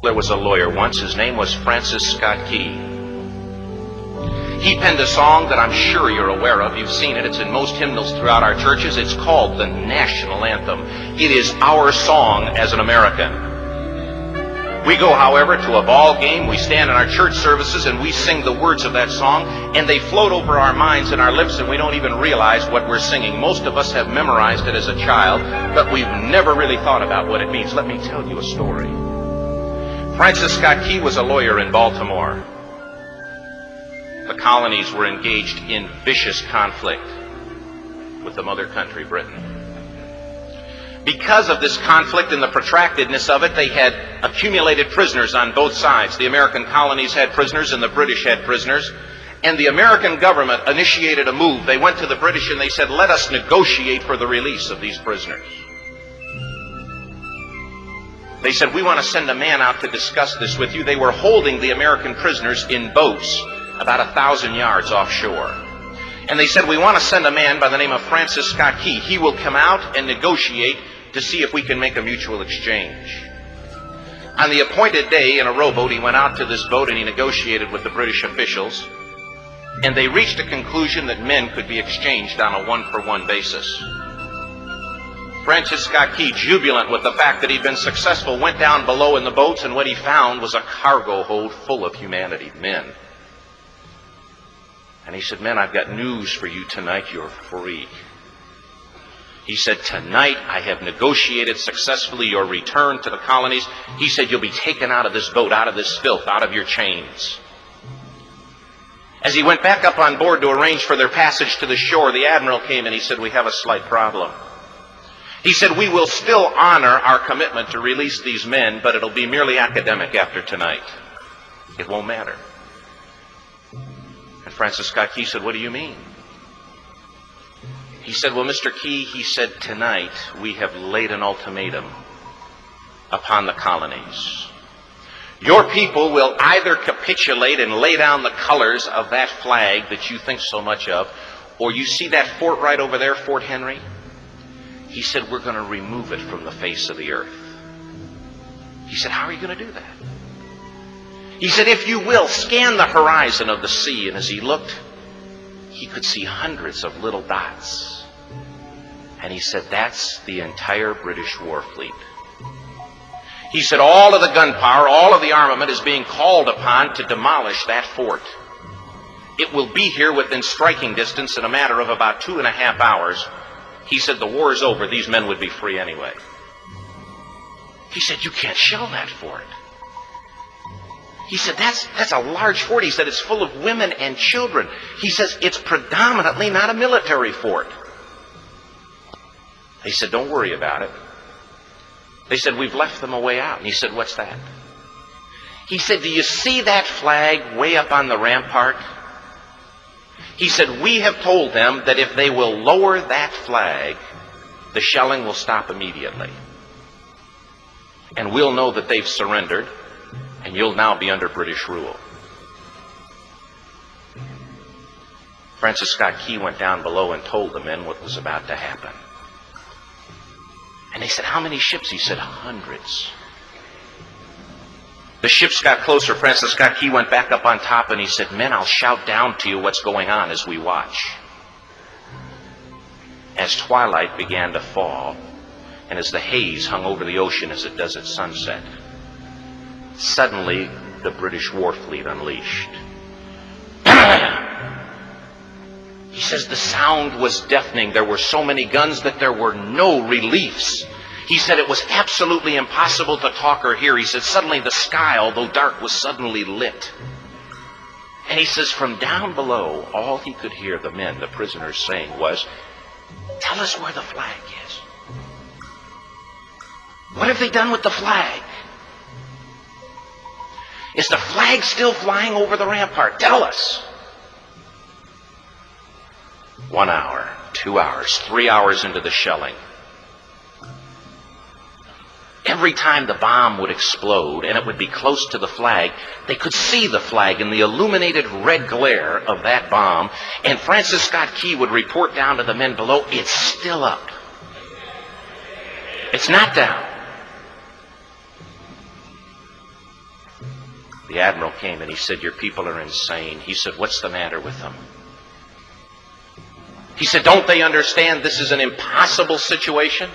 There was a lawyer once. His name was Francis Scott Key. He penned a song that I'm sure you're aware of. You've seen it. It's in most hymnals throughout our churches. It's called the National Anthem. It is our song as an American. We go, however, to a ball game. We stand in our church services and we sing the words of that song, and they float over our minds and our lips, and we don't even realize what we're singing. Most of us have memorized it as a child, but we've never really thought about what it means. Let me tell you a story. Francis Scott Key was a lawyer in Baltimore. The colonies were engaged in vicious conflict with the mother country, Britain. Because of this conflict and the protractedness of it, they had accumulated prisoners on both sides. The American colonies had prisoners and the British had prisoners. And the American government initiated a move. They went to the British and they said, let us negotiate for the release of these prisoners. They said, we want to send a man out to discuss this with you. They were holding the American prisoners in boats about 1,000 yards offshore. And they said, we want to send a man by the name of Francis Scott Key. He will come out and negotiate to see if we can make a mutual exchange. On the appointed day, in a rowboat, he went out to this boat and he negotiated with the British officials. And they reached a conclusion that men could be exchanged on a one-for-one basis. Francis Scott Key, jubilant with the fact that he'd been successful, went down below in the boats, and what he found was a cargo hold full of humanity, men. And he said, men, I've got news for you tonight. You're free. He said, tonight I have negotiated successfully your return to the colonies. He said, you'll be taken out of this boat, out of this filth, out of your chains. As he went back up on board to arrange for their passage to the shore, the admiral came and he said, we have a slight problem. He said, we will still honor our commitment to release these men, but it'll be merely academic after tonight. It won't matter. And Francis Scott Key said, what do you mean? He said, well, Mr. Key, he said, tonight we have laid an ultimatum upon the colonies. Your people will either capitulate and lay down the colors of that flag that you think so much of, or you see that fort right over there, Fort Henry? He said, we're going to remove it from the face of the earth. He said, how are you going to do that? He said, if you will, scan the horizon of the sea. And as he looked, he could see hundreds of little dots. And he said, that's the entire British war fleet. He said, all of the gunpowder, all of the armament is being called upon to demolish that fort. It will be here within striking distance in a matter of about 2.5 hours. He said, the war is over. These men would be free anyway. He said, you can't shell that fort. He said, that's a large fort. He said, it's full of women and children. He says, it's predominantly not a military fort. He said, don't worry about it. They said, we've left them a way out. And he said, what's that? He said, do you see that flag way up on the rampart? He said, we have told them that if they will lower that flag, the shelling will stop immediately. And we'll know that they've surrendered, and you'll now be under British rule. Francis Scott Key went down below and told the men what was about to happen. And they said, how many ships? He said, hundreds. The ships got closer. Francis Scott Key went back up on top and he said, men, I'll shout down to you what's going on as we watch. As twilight began to fall, and as the haze hung over the ocean as it does at sunset, suddenly the British war fleet unleashed. He says the sound was deafening. There were so many guns that there were no reliefs. He said it was absolutely impossible to talk or hear. He said suddenly the sky, although dark, was suddenly lit. And he says from down below, all he could hear the men, the prisoners, saying was, tell us where the flag is. What have they done with the flag? Is the flag still flying over the rampart? Tell us. 1 hour, 2 hours, 3 hours into the shelling. Every time the bomb would explode and it would be close to the flag, they could see the flag in the illuminated red glare of that bomb. And Francis Scott Key would report down to the men below, it's still up. It's not down. The admiral came and he said, "Your people are insane." He said, "What's the matter with them?" He said, "Don't they understand this is an impossible situation?"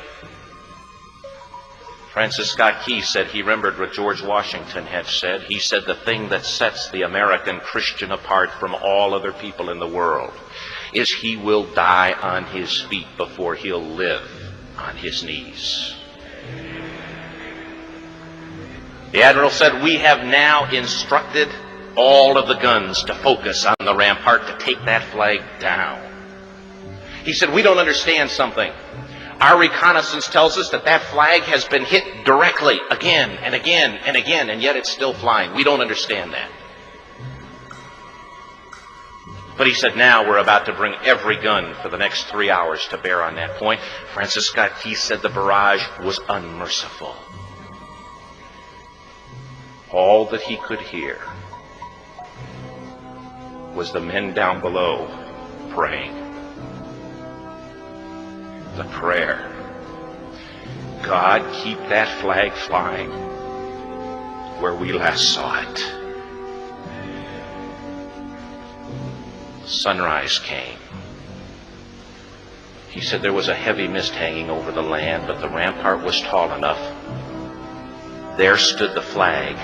Francis Scott Key said he remembered what George Washington had said. He said, "The thing that sets the American Christian apart from all other people in the world is he will die on his feet before he'll live on his knees." The admiral said, "We have now instructed all of the guns to focus on the rampart to take that flag down." He said, "We don't understand something. Our reconnaissance tells us that that flag has been hit directly again and again and again, and yet it's still flying. We don't understand that." But he said, "Now we're about to bring every gun for the next 3 hours to bear on that point." Francis Scott Key said the barrage was unmerciful. All that he could hear was the men down below praying. The prayer, "God, keep that flag flying where we last saw it." Sunrise came. He said there was a heavy mist hanging over the land, but the rampart was tall enough. There stood the flag,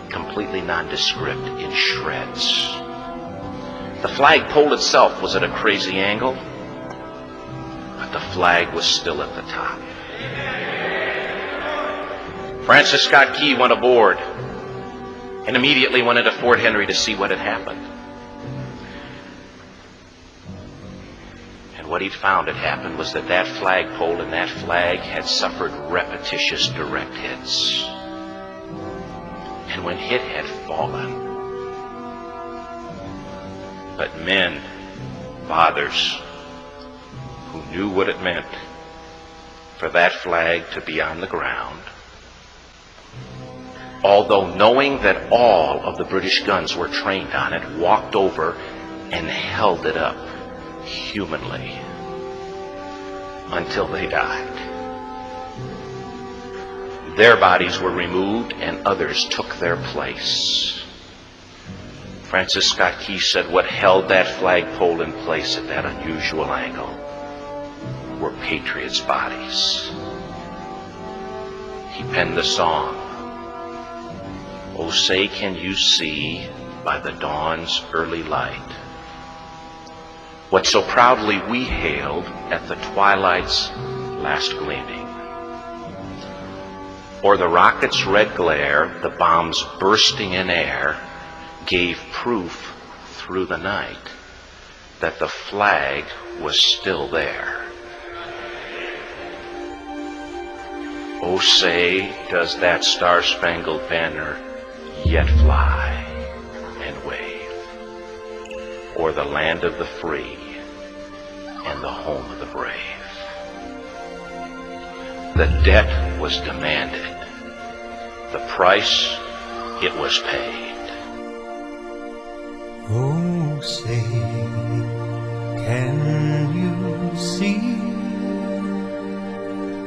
completely nondescript, in shreds. The flagpole itself was at a crazy angle, but the flag was still at the top. Francis Scott Key went aboard and immediately went into Fort Henry to see what had happened. And what he'd found had happened was that that flagpole and that flag had suffered repetitious direct hits. And when it had fallen, but men, fathers, who knew what it meant for that flag to be on the ground, although knowing that all of the British guns were trained on it, walked over and held it up humanly until they died. Their bodies were removed and others took their place. Francis Scott Key said what held that flagpole in place at that unusual angle were patriots' bodies. He penned the song, "Oh, say can you see by the dawn's early light what so proudly we hailed at the twilight's last gleaming? Or the rocket's red glare, the bombs bursting in air, gave proof through the night that the flag was still there. Oh, say, does that star-spangled banner yet fly and wave o'er the land of the free and the home of the brave?" The debt was demanded. The price, it was paid. Oh, say, can you see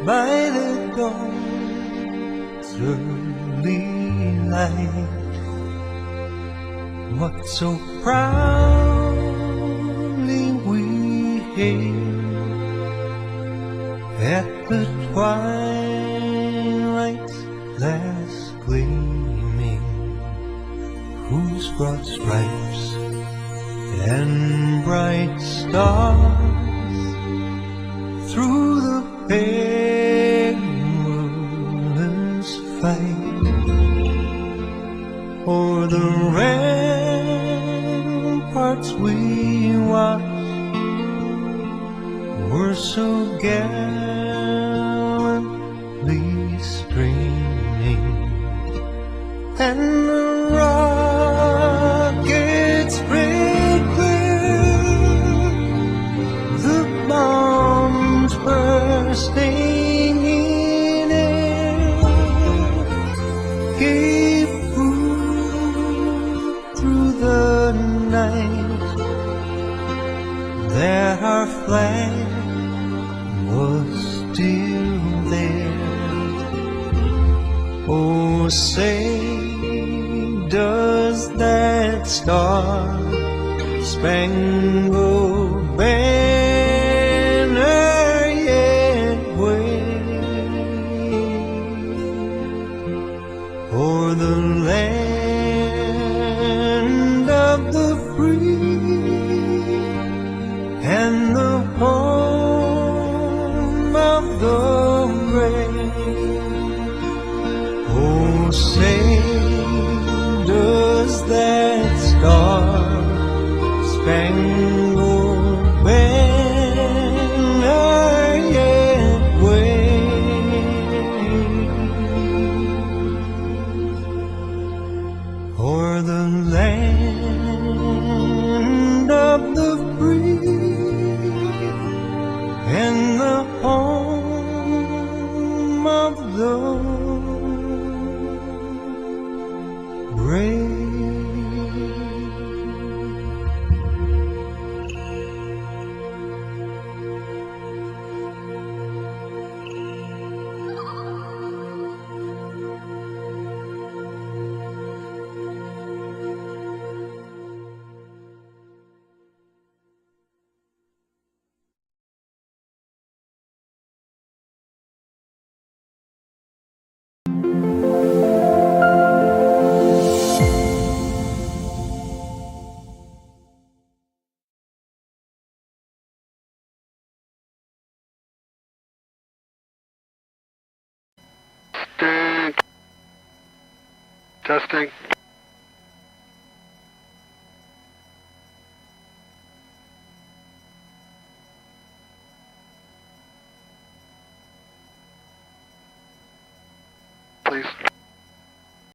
by the dawn's early light what so proudly we hailed at the twilight's last gleaming, whose broad stripes and bright stars through the perilous fight o'er the ramparts we watched were so gallantly streaming, and the rockets sprayed clear, the bombs bursting in air gave proof through the night that our flag was still there. Oh, say, does that star-spangled banner yet wave o'er the land of the free and the home of the brave? Oh, say, does that star-spangled banner yet wave o'er the land of the free and the home of the brave? Testing. Please.